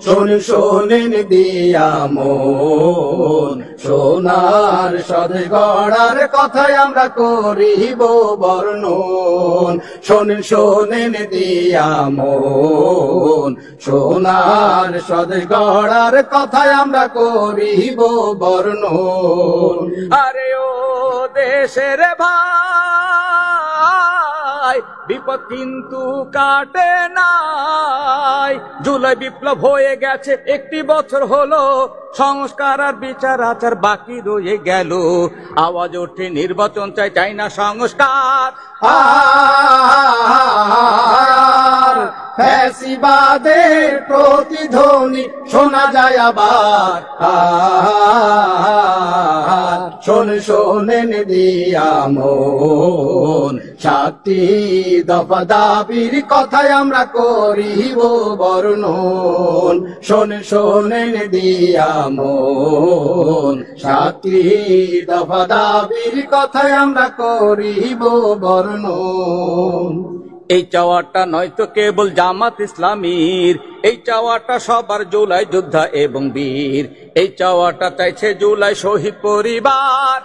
শোনেন দিয়া মন সোনার সদ গড়ার কথায় আমরা করিব বর্ণন শোনেন দিয়া মন সোনার সদ গড়ার কথায় আমরা করিব বর্ণন আরে ও দেশের ভাই বিপদ কিন্তু কাটে নাই জুলাই বিপ্লব হয়ে গেছে একটি বছর হলো সংস্কার আর বিচার আচার বাকি রয়ে গেল আওয়াজ ওঠে নির্বাচন চাই না সংস্কার ফ্যাসিবাদের প্রতিধ্বনি শোনা যায় আবার শোনেন দিয়া মন 7টি দফা দাবির কথায় আমরা করিব বর্ণন শোনেন দিয়া মন 7টি দফা দাবির কথায় আমরা করিব বর্ণন এই চাওয়াটা নয়তো কেবল জামাত ইসলামীর এই চাওয়াটা সবার জুলাই যোদ্ধা এবং বীর এই চাওয়াটা চাইছে জুলাই শহীদ পরিবার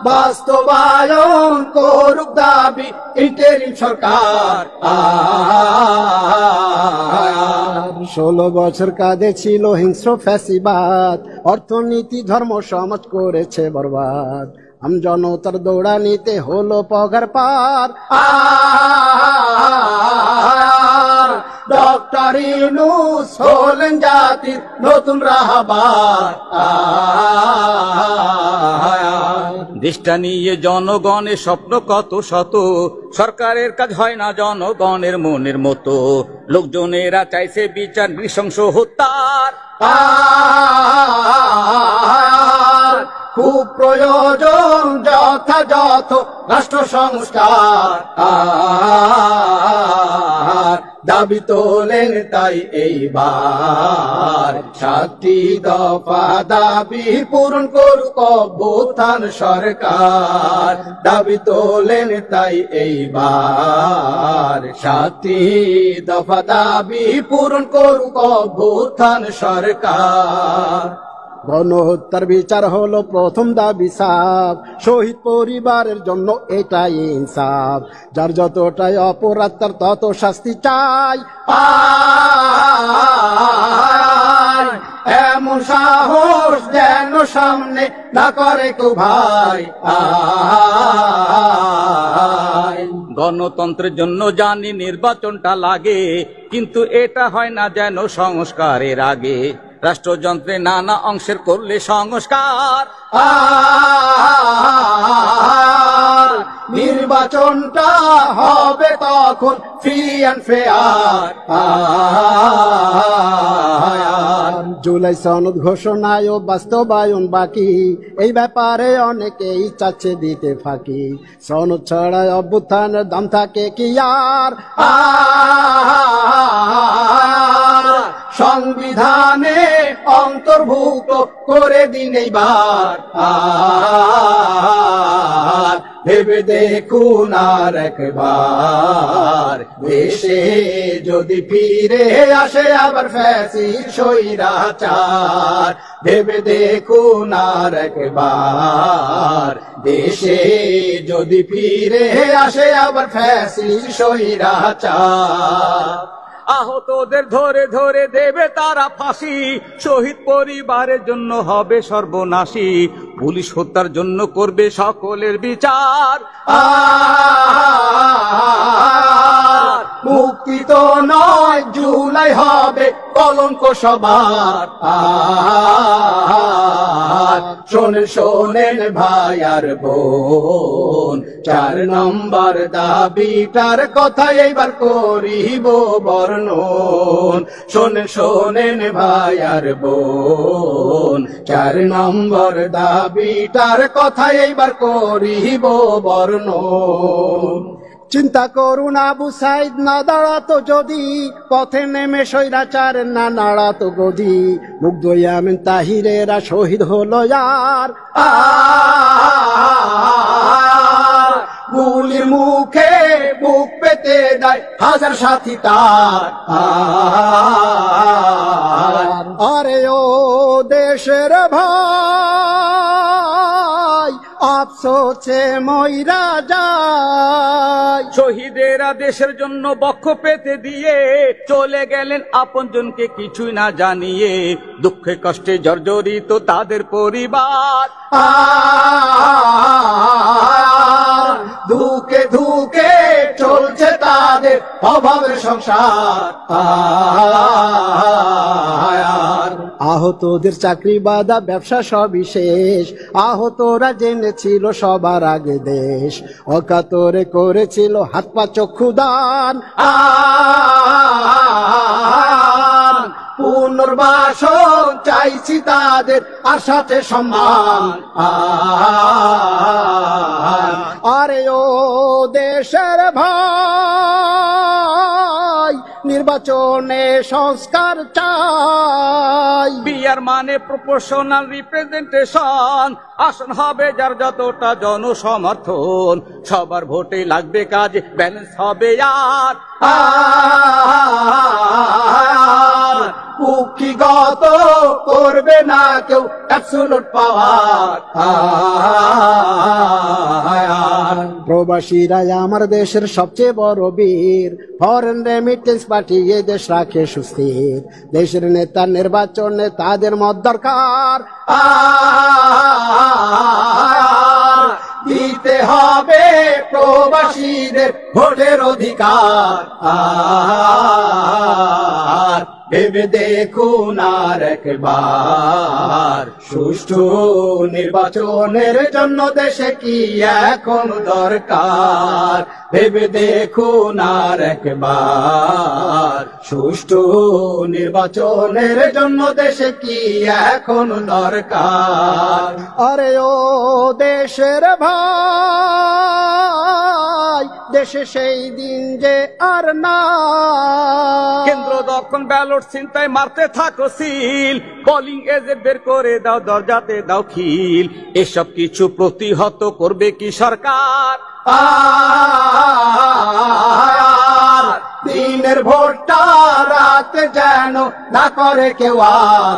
বাস্তবায়ন করুক দাবি ইন্টারিম সরকার 16 বছর কাঁধে ছিল হিংস্র ফ্যাসিবাদ অর্থনীতি ধর্ম সমাজ করেছে বরবাদ জনতার দৌড়ানিতে হলো পগার পার ডক্টর ইউনূস হলেন জাতির নতুন রাহবার দেশটা নিয়ে জনগণের স্বপ্ন কত শত সরকারের কাজ হয় না জনগণের মনের মতো লোকজনেরা চাইছে বিচার নৃশংস হত্যার খুব প্রয়োজন যথাযথ রাষ্ট্র সংস্কার দাবি তোলেন তাই এইবার 7টি দফা দাবি পূরণ করুক অভ্যুত্থান সরকার দাবি তোলেন তাই এইবার 7টি দফা দাবি পূরণ করুক অভ্যুত্থান সরকার গণহত্যার বিচার হলো প্রথম দাবি সাফ শহীদ পরিবারের জন্য এটাই ইনসাফ যার যতটাই অপরাধ তার তত শাস্তি চাই এমন সাহস যেন সামনে না করে কেউ ভাই গণতন্ত্রের জন্য জানি নির্বাচনটা লাগে কিন্তু এটা হয় না যেন সংস্কারের আগে রাষ্ট্রযন্ত্রে নানা অংশের করলে সংস্কার নির্বাচনটা হবে তখন ফ্রি অ্যান্ড ফেয়ার জুলাই সনদ ঘোষণায় ও বাস্তবায়ন বাকি এই ব্যাপারে অনেকেই চাচ্ছে দিতে ফাঁকি সনদ ছাড়ায় অভ্যুত্থানের দাম থাকে কি আর সংবিধানে অন্তর্ভুক্ত করে দিন এইবার ভেবে দেখুন আর একবার দেশে যদি ফিরে আসে আবার ফ্যাসির স্বৈরাচার ভেবে দেখুন আর একবার দেশে যদি ফিরে আসে আবার ফ্যাসির স্বৈরাচার আহতদের ধরে ধরে দেবে তারা ফাঁসি শহীদ পরিবারের জন্য হবে সর্বনাশী পুলিশ হত্যার জন্য করবে সকলের বিচার মুক্তি তো নয় জুলাই হবে কলঙ্ক সবার শোনেন ভাই আর বোন 4 নম্বর দাবিটার কথা এইবার করিব বর্ণন শোনেন ভাই আর বোন 4 নম্বর দাবিটার কথা এইবার করিব বর্ণন চিন্তা করুন আবু সাইদ না দাঁড়াতো যদি পথে নেমে স্বৈরাচার না নাড়াতো গদি মুগ্ধ ইয়ামিন তাহিরেরা শহীদ হলো আর গুলির মুখে বুক পেতে দেয় হাজার সাথী তার। আরে ও দেশের ভাই আফসোসে মইরা যায়। শহীদেরা দেশের জন্য বক্ষ পেতে দিয়ে চলে গেলেন আপনজনকে কিছুই না জানিয়ে, দুঃখে কষ্টে জর্জরিত তাদের পরিবার। ধুকে ধুকে চলছে তাদের অভাবের সংসার। আহতদের চাকরি বাদা ব্যবসা সবই শেষ, আহতরা জেনেছিল সবার আগে দেশ, অকাতরে করেছিল হাত পা চক্ষু দান। পুনর্বাসন চাইছি তাদের আর সাথে সম্মান। আরে ও দেশের ভাই নির্বাচনে সংস্কার চাই। বিয়ার মানে প্রপোর্শনাল রিপ্রেজেন্টেশন, আসন হবে যার যতটা জনসমর্থন, সবার ভোটে লাগবে কাজে ব্যালেন্স হবে আর। কুক্ষিগত করবে না কেউ অ্যাবসলিউট পাওয়ার। প্রবাসীরা আমার দেশের সবচেয়ে বড় বীর, ফরেন রেমিটেন্স পাঠিয়ে দেশ রাখে সুস্থির, দেশের নেতা নির্বাচনে তাদের মত দরকার। দিতে হবে প্রবাসীদের ভোটের অধিকার। ভেবে দেখুন আর একবার, সুষ্ঠু নির্বাচনের জন্য দেশে কি এখন দরকার। ভেবে দেখুন আর একবার, সুষ্ঠু নির্বাচনের জন্য দেশে কি এখন দরকার। আরে ও দেশের ভাই দেশে সেই দিন যে আর না। কেন্দ্র যখন ব্যালট চিন্তায় মারতে থাকো সিল, পোলিং এজেন্ট বের করে দাও দরজাতে দাও খিল, এসব কিছু প্রতিহত করবে কি সরকার? দিনের ভোটটা রাতে যেন না করে কেউ আর।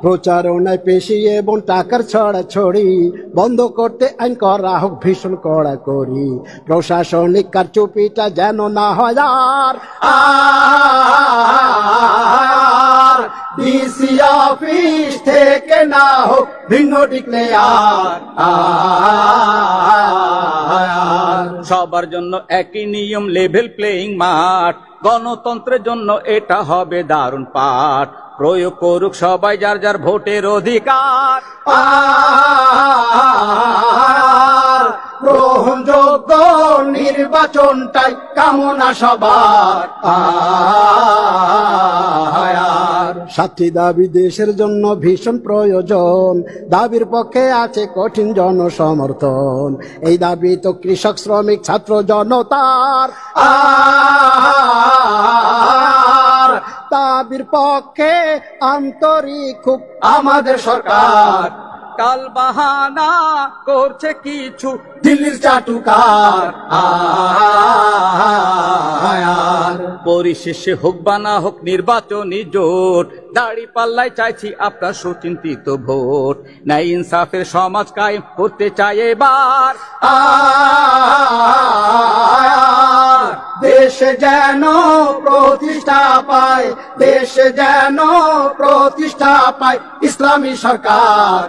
প্রচারণায় পেশি এবং টাকার ছড়াছড়ি বন্ধ করতে আইন করা হোক ভীষণ কড়াকড়ি, প্রশাসনিক কারচুপিটা যেন না হয় আর। ডিসি অফিস থেকে না হোক ভিন্ন ডিক্লেয়ার। সবার জন্য একই নিয়ম, লেভেল প্লেইং মাঠ, গণতন্ত্রের জন্য এটা হবে দারুণ পাঠ, প্রয়োগ করুক সবাই যার যার ভোটের অধিকার। গ্রহণযোগ্য নির্বাচনটাই কামনা সবার। সাতটি দাবি দেশের জন্য ভীষণ প্রয়োজন, দাবির পক্ষে আছে কঠিন জনসমর্থন, এই দাবি তো কৃষক শ্রমিক ছাত্র জনতার। দাবির পক্ষে আন্তরিক খুব আমাদের সরকার। কাল বাহানা করছে কিছু দিল্লির চাটুকার। পরিশেষে হোক বা না হোক নির্বাচনী জোট, দাড়ি পাল্লায় চাইছি আপনার সুচিন্তিত ভোট, ন্যায় ইনসাফের সমাজ কায়েম করতে চাই এবার। দেশে যেন প্রতিষ্ঠা পায়, দেশে যেন প্রতিষ্ঠা পায় ইসলামী সরকার।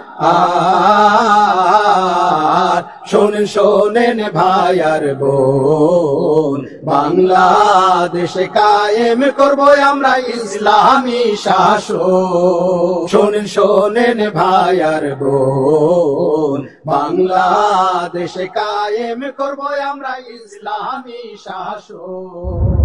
শোনেন শোনেন ভাই আর বোন, বাংলাদেশে কায়েম করব আমরা ইসলামী শাসন। শোনেন শোনেন ভাই আর বোন, বাংলাদেশে কায়েম করব আমরা ইসলামী শাসন।